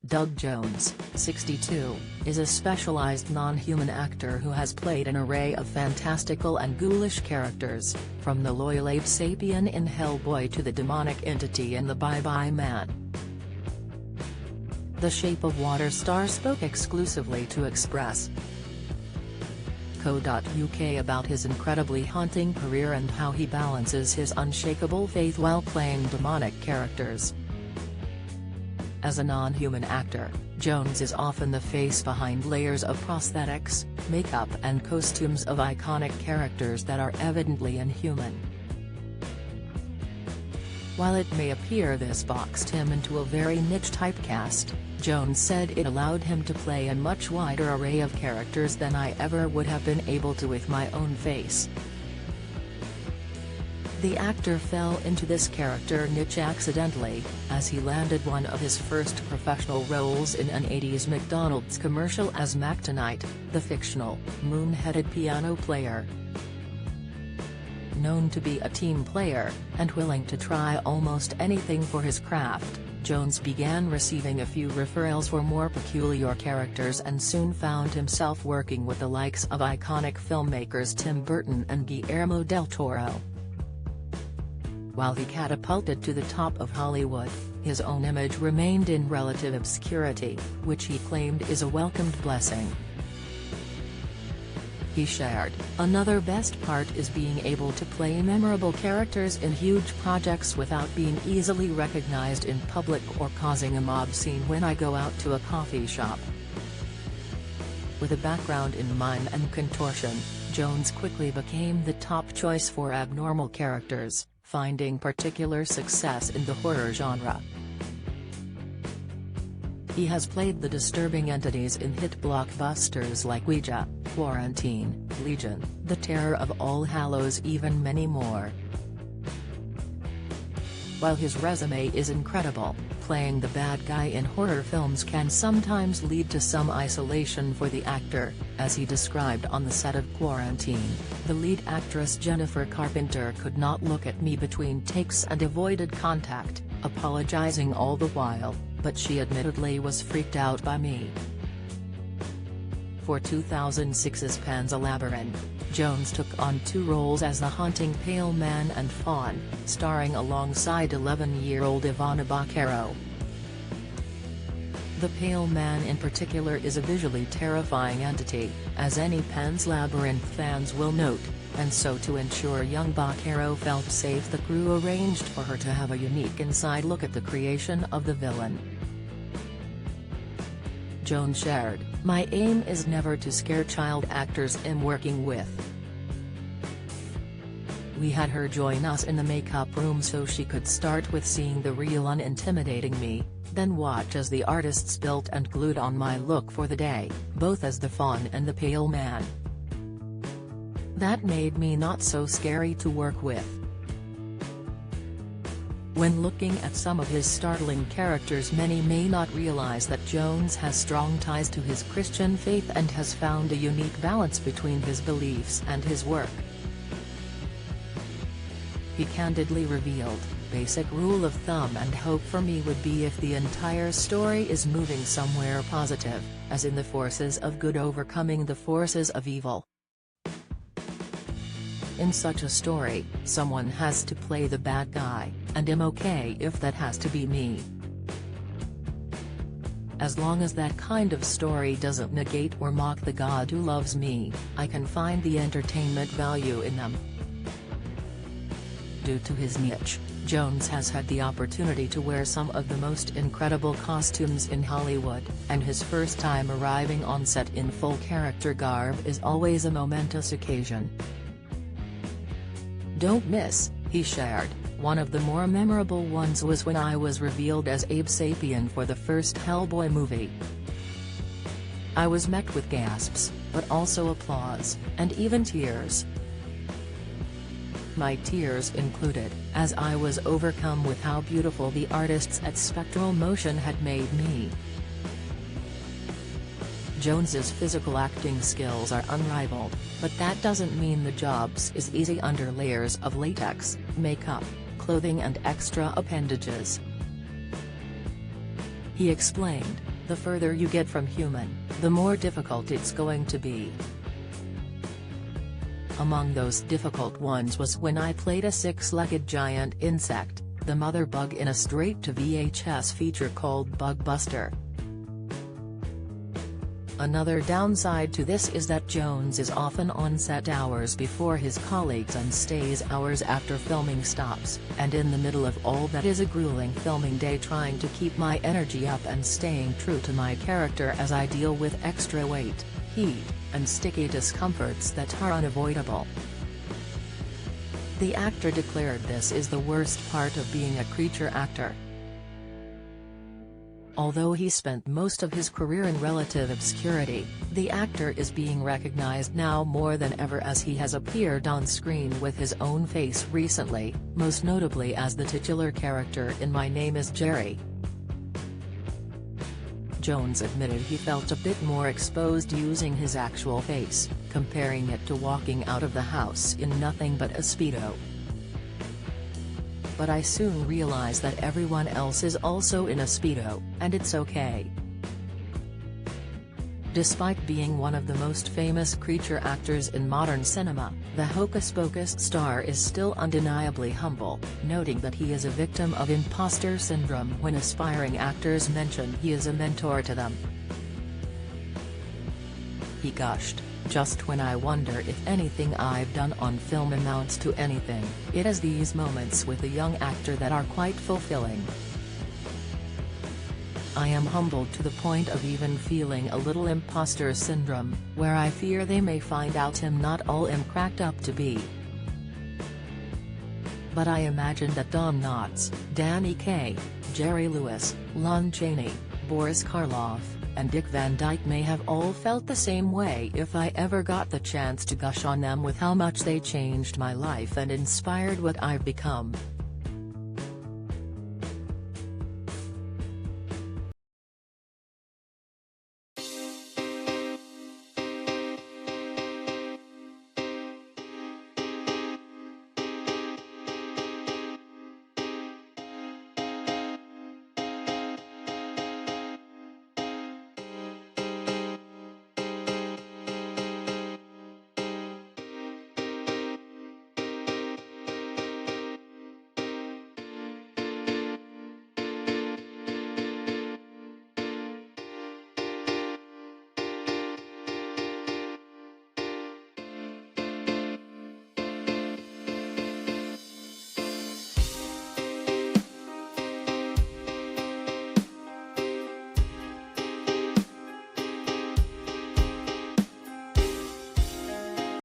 Doug Jones, 62, is a specialized non-human actor who has played an array of fantastical and ghoulish characters, from the loyal Abe Sapien in Hellboy to the demonic entity in The Bye-Bye Man. The Shape of Water star spoke exclusively to Express.co.uk about his incredibly haunting career and how he balances his unshakable faith while playing demonic characters. As a non-human actor, Jones is often the face behind layers of prosthetics, makeup and costumes of iconic characters that are evidently inhuman. While it may appear this boxed him into a very niche typecast, Jones said it allowed him to play a much wider array of characters than I ever would have been able to with my own face. The actor fell into this character niche accidentally, as he landed one of his first professional roles in an 80s McDonald's commercial as Mactonite, the fictional, moon-headed piano player. Known to be a team player, and willing to try almost anything for his craft, Jones began receiving a few referrals for more peculiar characters and soon found himself working with the likes of iconic filmmakers Tim Burton and Guillermo del Toro. While he catapulted to the top of Hollywood, his own image remained in relative obscurity, which he claimed is a welcomed blessing. He shared, "Another best part is being able to play memorable characters in huge projects without being easily recognized in public or causing a mob scene when I go out to a coffee shop." With a background in mime and contortion, Jones quickly became the top choice for abnormal characters, finding particular success in the horror genre. He has played the disturbing entities in hit blockbusters like Ouija, Quarantine, Legion, The Terror of All Hallows, even many more. While his resume is incredible, playing the bad guy in horror films can sometimes lead to some isolation for the actor, as he described on the set of Quarantine. The lead actress Jennifer Carpenter could not look at me between takes and avoided contact, apologizing all the while, but she admittedly was freaked out by me. For 2006's Pan's Labyrinth, Jones took on two roles as the haunting Pale Man and Fawn, starring alongside 11-year-old Ivana Bacaro. The Pale Man in particular is a visually terrifying entity, as any Pan's Labyrinth fans will note, and so to ensure young Bacaro felt safe, the crew arranged for her to have a unique inside look at the creation of the villain. Jones shared, "My aim is never to scare child actors I'm working with. We had her join us in the makeup room so she could start with seeing the real unintimidating me, then watch as the artists built and glued on my look for the day, both as the Fawn and the Pale Man. That made me not so scary to work with." When looking at some of his startling characters, many may not realize that Jones has strong ties to his Christian faith and has found a unique balance between his beliefs and his work. He candidly revealed, "Basic rule of thumb and hope for me would be if the entire story is moving somewhere positive, as in the forces of good overcoming the forces of evil. In such a story, someone has to play the bad guy, and I'm okay if that has to be me. As long as that kind of story doesn't negate or mock the God who loves me, I can find the entertainment value in them." Due to his niche, Jones has had the opportunity to wear some of the most incredible costumes in Hollywood, and his first time arriving on set in full character garb is always a momentous occasion. "Don't miss," he shared, "one of the more memorable ones was when I was revealed as Abe Sapien for the first Hellboy movie. I was met with gasps, but also applause, and even tears. My tears included, as I was overcome with how beautiful the artists at Spectral Motion had made me." Jones's physical acting skills are unrivaled, but that doesn't mean the job is easy under layers of latex, makeup, clothing and extra appendages. He explained, The further you get from human, the more difficult it's going to be. Among those difficult ones was when I played a six-legged giant insect, the mother bug in a straight-to-VHS feature called Bug Buster. Another downside to this is that Jones is often on set hours before his colleagues and stays hours after filming stops, and in the middle of all that is a grueling filming day trying to keep my energy up and staying true to my character as I deal with extra weight, heat, and sticky discomforts that are unavoidable. The actor declared this is the worst part of being a creature actor. Although he spent most of his career in relative obscurity, the actor is being recognized now more than ever as he has appeared on screen with his own face recently, most notably as the titular character in My Name is Jerry. Jones admitted he felt a bit more exposed using his actual face, comparing it to walking out of the house in nothing but a Speedo. But I soon realized that everyone else is also in a Speedo, and it's okay. Despite being one of the most famous creature actors in modern cinema, the Hocus Pocus star is still undeniably humble, noting that he is a victim of imposter syndrome when aspiring actors mention he is a mentor to them. He gushed, "Just when I wonder if anything I've done on film amounts to anything, it is these moments with a young actor that are quite fulfilling. I am humbled to the point of even feeling a little imposter syndrome, where I fear they may find out I'm not all I'm cracked up to be. But I imagine that Don Knotts, Danny Kaye, Jerry Lewis, Lon Chaney, Boris Karloff, and Dick Van Dyke may have all felt the same way if I ever got the chance to gush on them with how much they changed my life and inspired what I've become."